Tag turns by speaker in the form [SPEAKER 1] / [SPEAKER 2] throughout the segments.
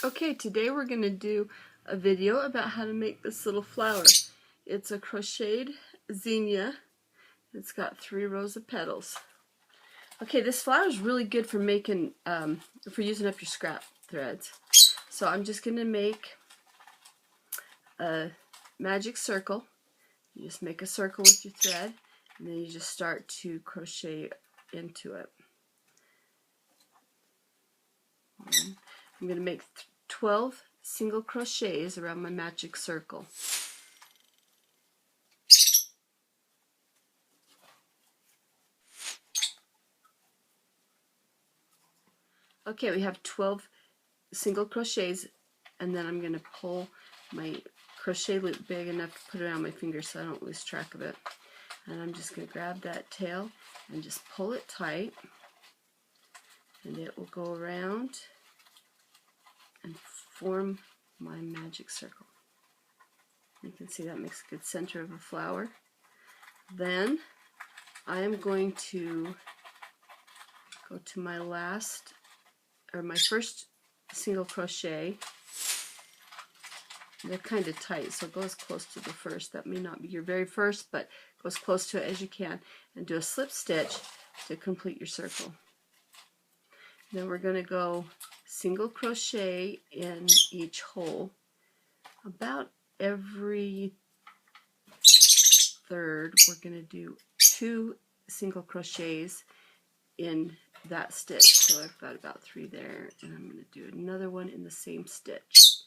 [SPEAKER 1] Okay, today we're going to do a video about how to make this little flower. It's a crocheted zinnia. It's got 3 rows of petals. Okay, this flower is really good for making, for using up your scrap threads. So I'm just going to make a magic circle. You just make a circle with your thread, and then you just start to crochet into it. I'm going to make 12 single crochets around my magic circle. Okay, we have 12 single crochets, and then I'm going to pull my crochet loop big enough to put it on my finger so I don't lose track of it. And I'm just going to grab that tail and just pull it tight, and it will go around and form my magic circle. You can see that makes a good center of a flower. Then I am going to go to my last, or my first single crochet. They're kind of tight, so go as close to the first. That may not be your very first, but go as close to it as you can, and do a slip stitch to complete your circle. Then we're going to go single crochet in each hole. About every third, we're going to do 2 single crochets in that stitch. So I've got about 3 there, and I'm going to do another one in the same stitch.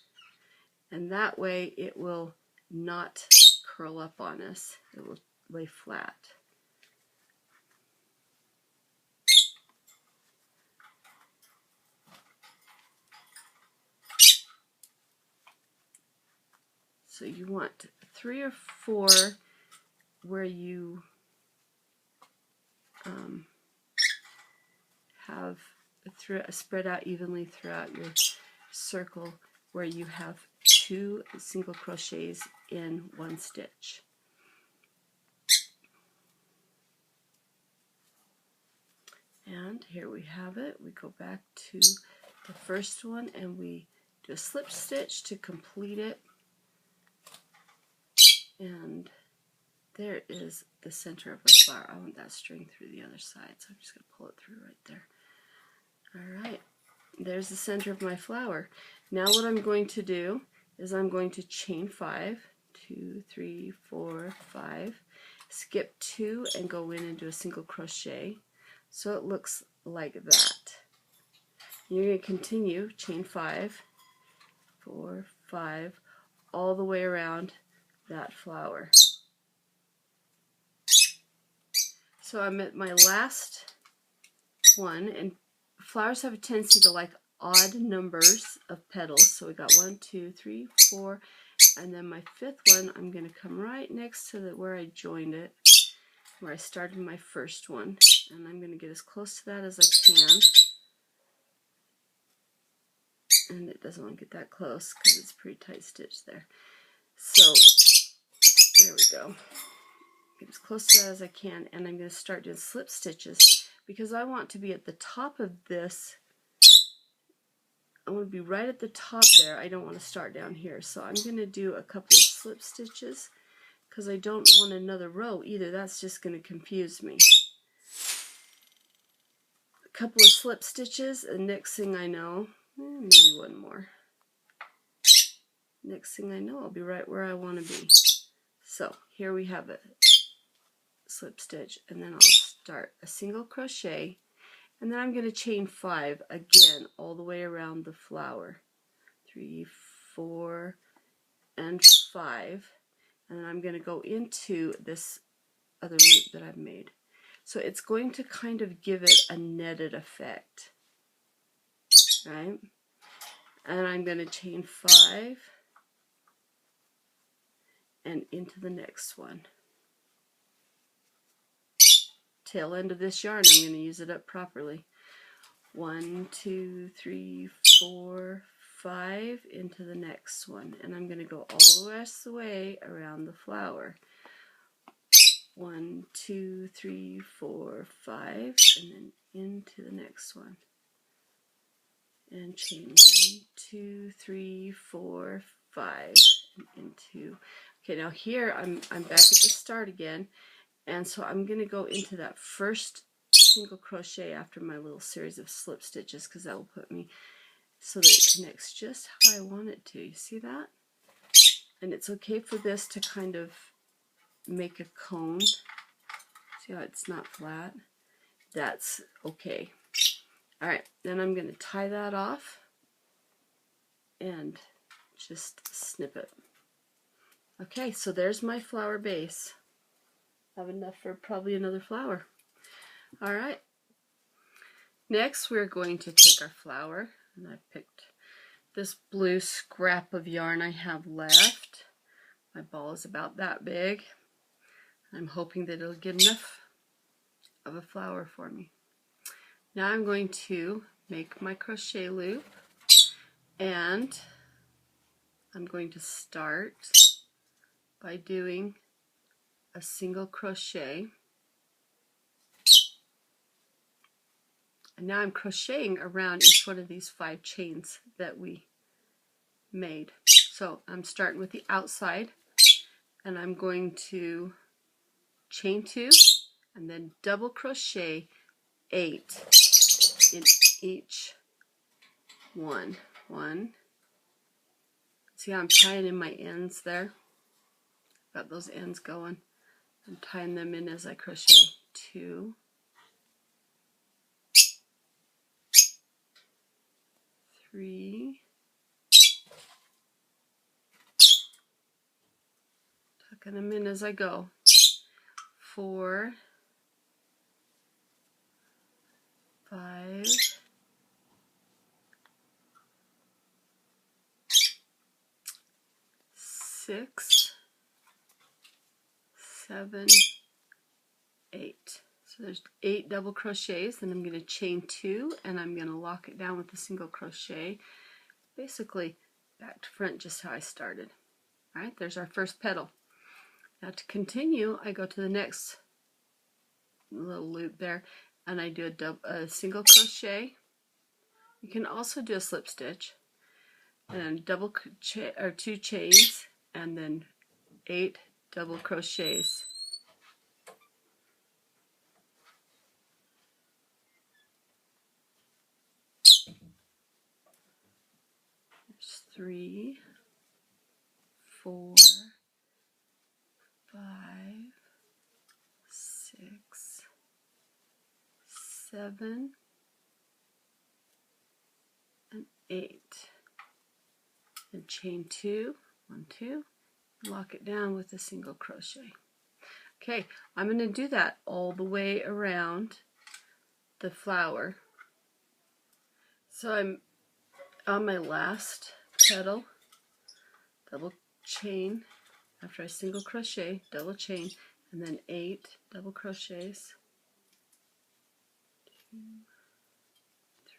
[SPEAKER 1] And that way it will not curl up on us. It will lay flat. So you want 3 or 4 where you have spread out evenly throughout your circle, where you have 2 single crochets in 1 stitch. And here we have it. We go back to the first one and we do a slip stitch to complete it. And there is the center of the flower. I want that string through the other side, so I'm just going to pull it through right there. Alright, there's the center of my flower. Now what I'm going to do is I'm going to chain 5, 2, 3, 4, 5, skip 2 and go in and do a single crochet. So it looks like that. You're going to continue, chain 5, 4, 5, all the way around that flower. So I'm at my last one, and flowers have a tendency to like odd numbers of petals. So we got 1, 2, 3, 4, and then my 5th one, I'm going to come right next to where I joined it, where I started my first one, and I'm going to get as close to that as I can. And it doesn't want to get that close because it's pretty tight stitched there. So there we go. Get as close to that as I can, and I'm going to start doing slip stitches because I want to be at the top of this. I want to be right at the top there. I don't want to start down here. So I'm going to do a couple of slip stitches because I don't want another row either. That's just going to confuse me. A couple of slip stitches, and next thing I know, maybe one more. Next thing I know, I'll be right where I want to be. So here we have it. Slip stitch, and then I'll start a single crochet, and then I'm going to chain 5 again all the way around the flower. 3, 4, and 5, and then I'm going to go into this other loop that I've made. So it's going to kind of give it a netted effect, right? And I'm going to chain 5 and into the next one. Tail end of this yarn, I'm going to use it up properly. 1, 2, 3, 4, 5 into the next one, and I'm going to go all the rest of the way around the flower. 1, 2, 3, 4, 5, and then into the next one. And chain 1, 2, 2, 3, 4, 5, and 2. Okay, now here I'm back at the start again, and so I'm going to go into that first single crochet after my little series of slip stitches, because that will put me so that it connects just how I want it to. You see that? And it's okay for this to kind of make a cone. See how it's not flat? That's okay. All right, then I'm going to tie that off and just snip it. Okay, so there's my flower base. I have enough for probably another flower. All right. Next, we're going to take our flower, and I picked this blue scrap of yarn I have left. My ball is about that big. I'm hoping that it'll get enough of a flower for me. Now I'm going to make my crochet loop, and I'm going to start by doing a single crochet. And now I'm crocheting around each one of these 5 chains that we made. So I'm starting with the outside, and I'm going to chain 2 and then double crochet 8 in each one. See how I'm tying in my ends there? Got those ends going. I'm tying them in as I crochet. 2, 3, tucking them in as I go. 4, 5, 6, 7, 8. So there's 8 double crochets, and I'm going to chain 2, and I'm going to lock it down with a single crochet, basically back to front just how I started. All right, there's our first petal. Now to continue, I go to the next little loop there, and I do a single crochet. You can also do a slip stitch, and double crochet or 2 chains, and then 8 double crochets. There's 3, 4, 5, 6, 7, and 8. And chain 2, 1, 2, lock it down with a single crochet. Okay, I'm going to do that all the way around the flower. So I'm on my last petal, double chain after I single crochet, double chain, and then 8 double crochets. 2,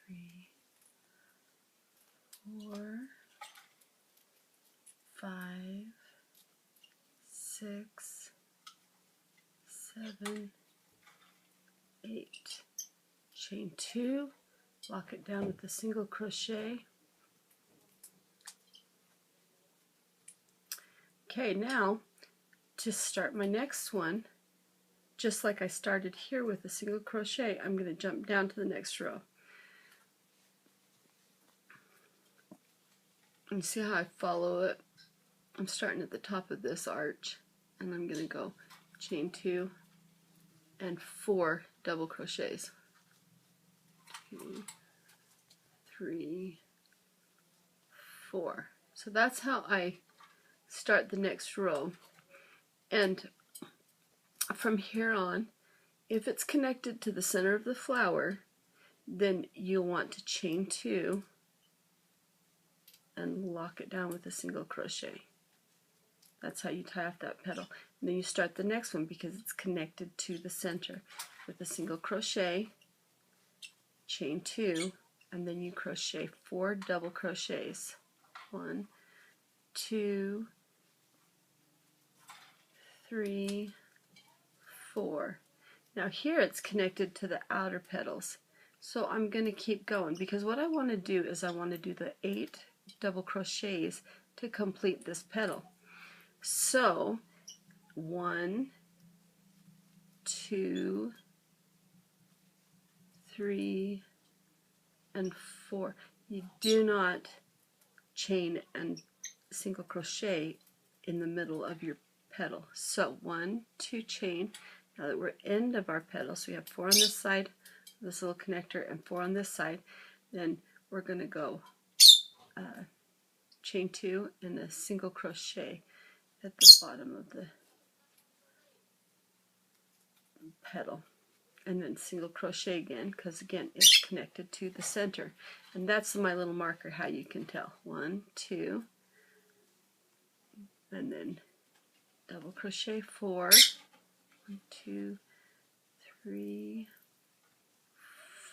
[SPEAKER 1] 3, 4, 5, 6, 7, 8. Chain 2, lock it down with a single crochet. Okay, now to start my next one, just like I started here with a single crochet, I'm going to jump down to the next row. And see how I follow it? I'm starting at the top of this arch, and I'm going to go chain 2 and 4 double crochets. 2, 3, 4. So that's how I start the next row. And from here on, if it's connected to the center of the flower, then you'll want to chain 2 and lock it down with a single crochet. That's how you tie off that petal. And then you start the next one because it's connected to the center with a single crochet, chain 2, and then you crochet 4 double crochets. 1, 2, 3, 4. Now here it's connected to the outer petals. So I'm going to keep going because what I want to do is I want to do the 8 double crochets to complete this petal. So 1, 2, 3, and 4. You do not chain and single crochet in the middle of your petal. So 1, 2 chain. Now that we're end of our petal, so we have 4 on this side, this little connector, and 4 on this side, then we're going to go chain 2 and a single crochet at the bottom of the petal, and then single crochet again, because again it's connected to the center, and that's my little marker how you can tell. 1, 2, and then double crochet 4, 1, 2, 3,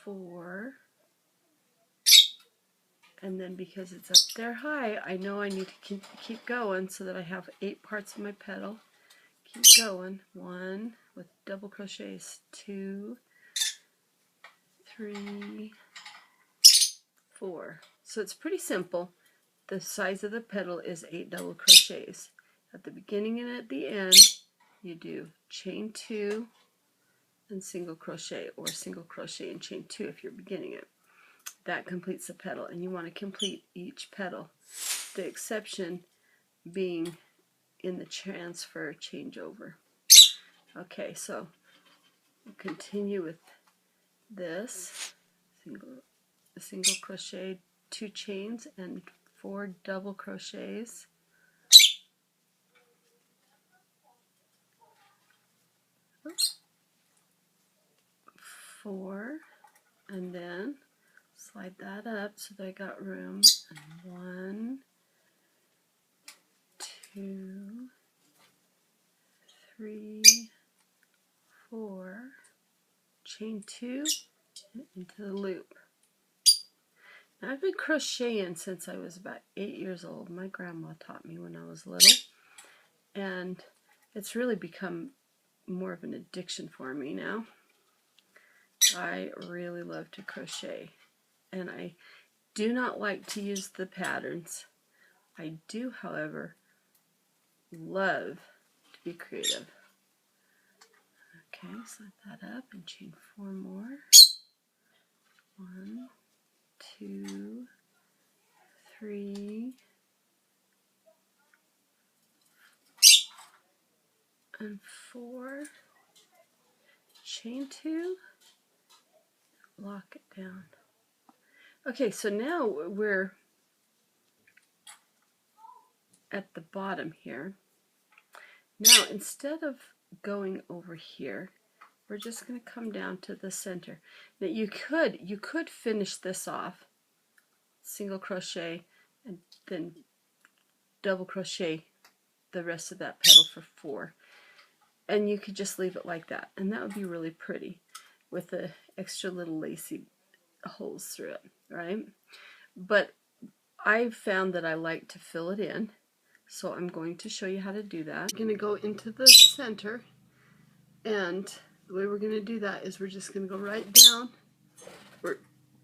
[SPEAKER 1] 4, and then because it's up there high, I know I need to keep going so that I have 8 parts of my petal. Keep going. 1 with double crochets, 2, 3, 4. So it's pretty simple. The size of the petal is 8 double crochets. At the beginning and at the end, you do chain 2 and single crochet, or single crochet and chain 2 if you're beginning it. That completes the petal, and you want to complete each petal, the exception being in the transfer changeover. Okay, so we'll continue with this single crochet, 2 chains, and 4 double crochets. Oops. 4, and then slide that up so that I got room. And 1, 2, 3, 4, chain 2 into the loop. Now, I've been crocheting since I was about 8 years old. My grandma taught me when I was little, and it's really become more of an addiction for me now. I really love to crochet, and I do not like to use the patterns. I do, however, love to be creative. Okay, slide that up and chain 4 more. 1, 2, 3, and 4. Chain 2, lock it down. Okay, so now we're at the bottom here. Now, instead of going over here, we're just going to come down to the center. Now, you could finish this off, single crochet, and then double crochet the rest of that petal for 4. And you could just leave it like that, and that would be really pretty with the extra little lacy holes through it, right? But I've found that I like to fill it in, so I'm going to show you how to do that. I'm going to go into the center, and the way we're going to do that is we're just going to go right down. We're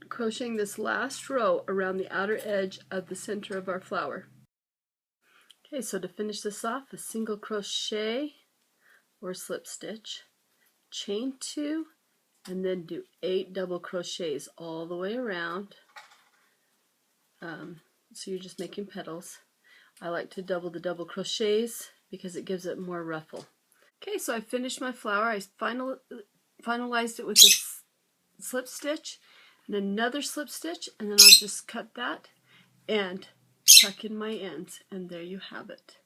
[SPEAKER 1] crocheting this last row around the outer edge of the center of our flower. Okay, so to finish this off, a single crochet or slip stitch, chain 2, and then do 8 double crochets all the way around. So you're just making petals. I like to double the double crochets because it gives it more ruffle. Okay, so I finished my flower. I finalized it with a slip stitch and another slip stitch, and then I'll just cut that and tuck in my ends, and there you have it.